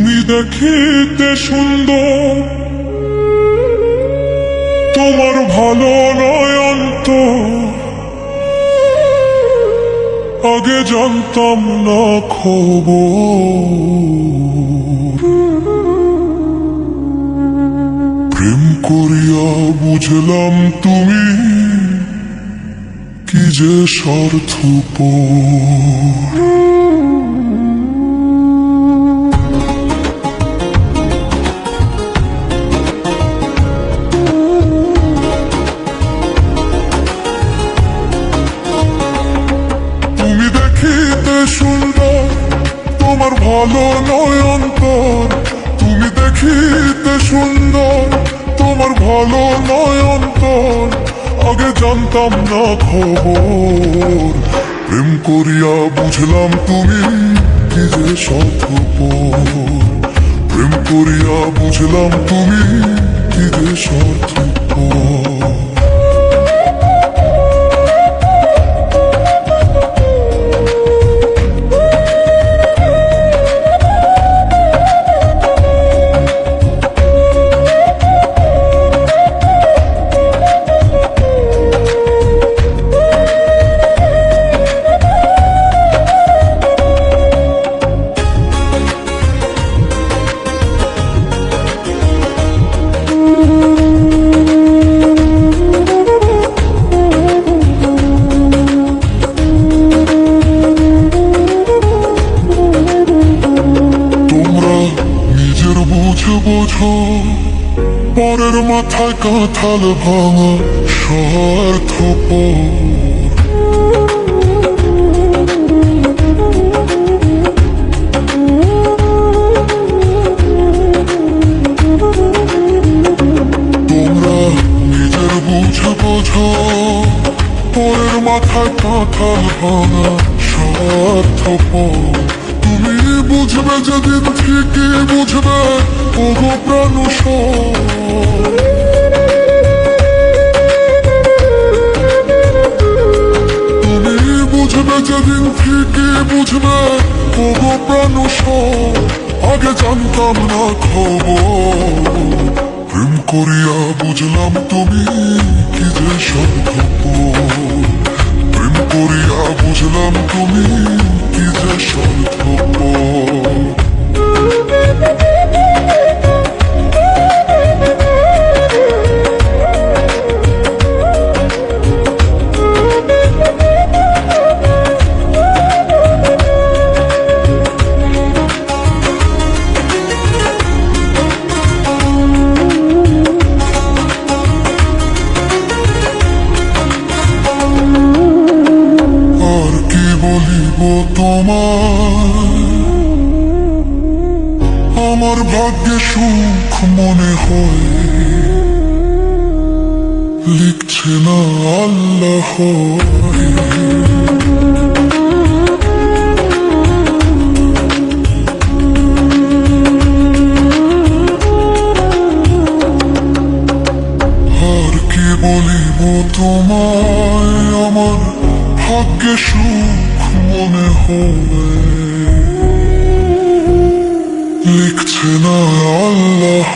তুমি দেখিতে সুন্দর, তোমার ভালো নয়ন তো আগে জানতাম না খবর। প্রেম করিয়া বুঝলাম তুমি কি যে স্বার্থপর। তুমি দেখিতে সুন্দর, তোমার ভালো নয়ন তোর। তুমি দেখিতে সুন্দর, তোমার ভালো নয়ন তোর আগে জানতাম না খবর। প্রেম করিয়া বুঝলাম তুমি কি যে স্বার্থপর। প্রেম করিয়া বুঝলাম তুমি কি যে স্বার্থপর। বোঝো পরের মাথায় কাঁঠাল ভাঙা স্বার্থপর। তোমরা নিজের বোঝো পরের মাথায় কাঁঠাল ভাঙা স্বার্থপর। তুমি বুঝবে যেদিন ঠিকই বুঝবে ওগো প্রাণুষর। তুমি বুঝবে যেদিন ঠিকই বুঝবে ওগো প্রাণুষর আগে জানতাম না খবর। প্রেম করিয়া বুঝলাম তুমি কি যে স্বার্থপর। প্রেম করিয়া বুঝলাম তুমি কি যে স্বার্থপর। তোমার আমার ভাগ্যে সুখ মনে হয় লিখছে না আল্লাহ। আর কি বলিব তোমায় আমার ভাগ্যে সুখ মনে হয় লিখছে না আল্লাহ।